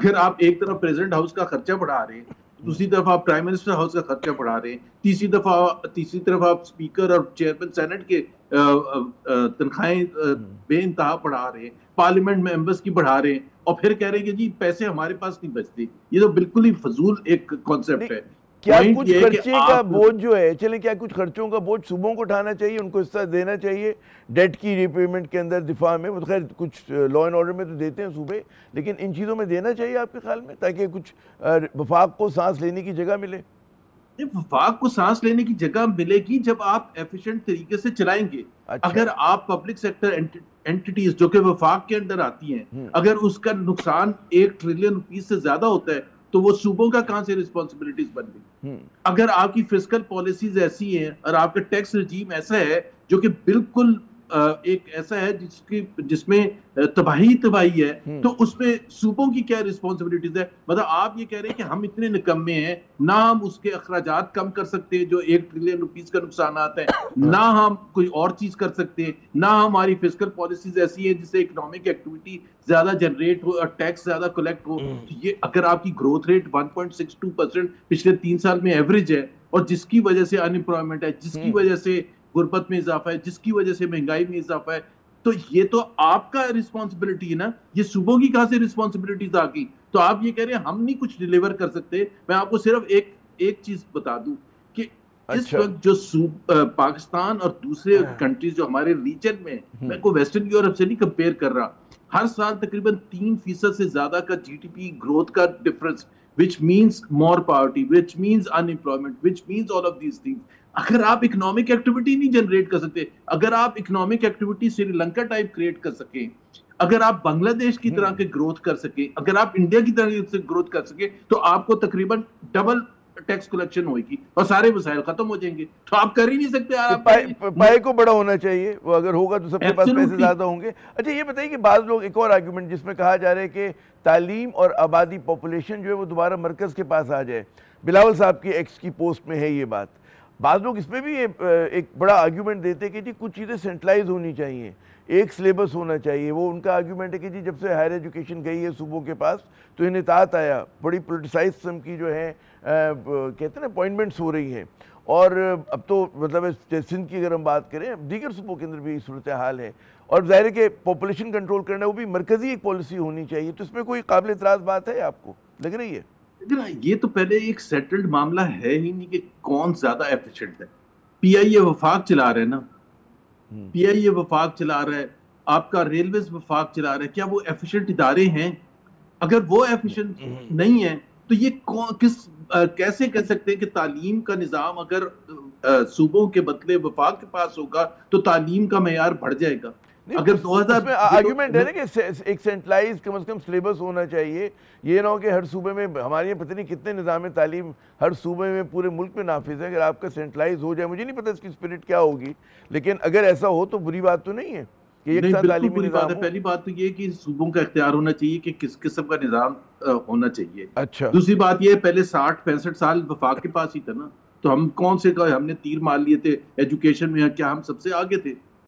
اگر آپ ایک طرف پریزیڈنٹ ہاؤس کا خرچہ بڑھا رہے ہیں، دوسری طرف آپ پرائم منسٹر ہاؤس کا خرچہ بڑھا رہے ہیں، تیسری طرف آپ اسپیکر اور چیئرمین سینٹ کے تنخواہیں بے انتہا بڑھا رہے ہیں، پارلیمنٹ ممبرس کی بڑھا رہے ہیں، اور پھر کہہ رہے ہیں کہ جی پیسے ہمارے پاس نہیں بچتے. یہ تو بالکل ہی فضول ایک کانسیپٹ ہے. کیا کچھ خرچے کا بوجھ جو ہے، چلیں کیا کچھ خرچوں کا بوجھ صوبوں کو اٹھانا چاہیے، ان کو حصہ دینا چاہیے ڈیٹ کی ری پیمنٹ کے اندر، دفاع میں؟ خیر کچھ لا اینڈ آرڈر میں تو دیتے ہیں صوبے، لیکن ان چیزوں میں دینا چاہیے آپ کے خیال میں، تاکہ کچھ وفاق کو سانس لینے کی جگہ ملے؟ وفاق کو سانس لینے کی جگہ ملے گی جب آپ ایفیشنٹ طریقے سے چلائیں گے. اگر آپ پبلک سیکٹر اینٹیٹیز جو کہ وفاق کے اندر آتی ہیں، اگر اس کا نقصان 1 ٹریلین روپیز سے زیادہ ہوتا ہے تو وہ صوبوں کا کہاں سے رسپانسبلٹیز بن گئی؟ اگر آپ کی فسکل پالیسیز ایسی ہیں اور آپ کا ٹیکس رجیم ایسا ہے جو کہ بالکل ایک ایسا ہے جس میں تباہی ہے، تو اس میں صوبوں کی کیا رسپانسبلٹیز ہے؟ مطلب آپ یہ کہہ رہے ہیں کہ ہم اتنے نکمے ہیں، نہ ہم اس کے اخراجات کم کر سکتے ہیں جو 1 ٹریلین روپیز کا نقصانات ہیں، نہ ہم کوئی اور چیز کر سکتے ہیں، نہ ہماری فسکل پالیسیز ایسی ہیں جس سے اکنامک ایکٹیویٹی زیادہ جنریٹ ہو اور ٹیکس زیادہ کلیکٹ ہو. یہ اگر آپ کی گروتھ ریٹ 1.62% پچھلے 3 سال میں ایوریج ہے، اور جس کی وجہ سے ان امپلائمنٹ ہے، جس کی وجہ سے غربت میں اضافہ ہے، جس کی وجہ سے مہنگائی میں اضافہ ہے، تو یہ تو آپ کا رسپانسبلٹی ہے نا. یہ صوبوں کی کہاں سے رسپانسبلٹیز آ گئی؟ تو آپ یہ کہہ رہے ہیں ہم نہیں کچھ ڈیلیور کر سکتے. میں آپ کو صرف ایک چیز بتا دوں کہ اس وقت جو پاکستان اور دوسرے کنٹریز جو ہمارے ریجن میں، میں کو ویسٹرن یورپ سے نہیں کمپیئر کر رہا، ہر سال تقریباً 3% سے زیادہ کا جی ڈی پی گروتھ کا difference, which means more poverty, which means unemployment, which means all of these things. اگر آپ اکنامک ایکٹیویٹی نہیں جنریٹ کر سکتے، اگر آپ economic activity Sri Lanka type create کر سکیں، اگر آپ بنگلہ دیش کی طرح کے گروتھ کر سکیں، اگر آپ انڈیا کی طرح سے گروتھ کر سکیں، تو آپ کو تقریباً ڈبل ٹیکس کلیکشن ہوئے گی اور سارے مسائل ختم ہو جائیں گے. تو آپ کر ہی نہیں سکتے. پائے کو بڑا ہونا چاہیے، وہ اگر ہوگا تو سب کے پاس پیسے زیادہ ہوں گے. اچھا یہ بتائیے کہ بعض لوگ ایک اور آرگیومنٹ جس میں کہا جا رہا ہے کہ تعلیم اور آبادی پاپولیشن جو ہے وہ دوبارہ مرکز کے پاس آ جائے. بلاول صاحب کی ایکس کی پوسٹ میں ہے یہ بات. بعض لوگ اس میں بھی ایک بڑا آرگیومنٹ دیتے ہیں کہ جی کچھ چیزیں سینٹرلائز ہونی چاہیے، ایک سلیبس ہونا چاہیے. وہ ان کا آرگیومنٹ ہے کہ جی جب سے ہائر ایجوکیشن گئی ہے صوبوں کے پاس تو انحطاط آیا، بڑی پولیٹیسائز قسم کی جو ہے کہتے ہیں نا اپوائنٹمنٹس ہو رہی ہیں. اور اب تو مطلب سندھ کی اگر ہم بات کریں، دیگر صوبوں کے اندر بھی صورتحال ہے، اور ظاہر ہے کہ پاپولیشن کنٹرول کرنا وہ بھی مرکزی ایک پالیسی ہونی چاہیے. تو اس میں کوئی قابل اعتراض بات ہے آپ کو لگ رہی ہے؟ یہ تو پہلے ایک سیٹلڈ معاملہ ہے ہی نہیں کہ کون زیادہ ایفیشنٹ ہے. پی آئی اے وفاق چلا رہا ہے نا، پی آئی اے وفاق چلا رہا ہے، آپ کا ریلویز وفاق چلا رہا ہے. کیا وہ ایفیشنٹ ادارے ہیں؟ اگر وہ ایفیشنٹ نہیں ہے تو یہ کیسے کہہ سکتے ہیں کہ تعلیم کا نظام اگر صوبوں کے بدلے وفاق کے پاس ہوگا تو تعلیم کا معیار بڑھ جائے گا؟ اگر 2000 آرگیومنٹ ہے نا کہ ایک سینٹرلائز کم از کم سلیبس ہونا چاہیے. یہ نہ ہو کہ ہر صوبے میں، ہمارے یہاں پتہ نہیں کتنے نظام تعلیم ہر صوبے میں پورے ملک میں نافذ ہے. اگر آپ کا سینٹرلائز ہو جائے، مجھے نہیں پتہ اس کی اسپرٹ کیا ہوگی، لیکن اگر ایسا ہو تو بری بات تو نہیں ہے کہ ایک ساتھ تعلیمی نظام ہو. پہلی بات تو یہ کہ صوبوں کا اختیار ہونا چاہیے کہ کس قسم کا نظام ہونا چاہیے. اچھا دوسری بات یہ پہلے 60-65 سال وفاق کے پاس ہی تھا نا، تو ہم کون سے ہم نے تیر مار لیے تھے ایجوکیشن میں؟ کیا ہم سب سے آگے تھے؟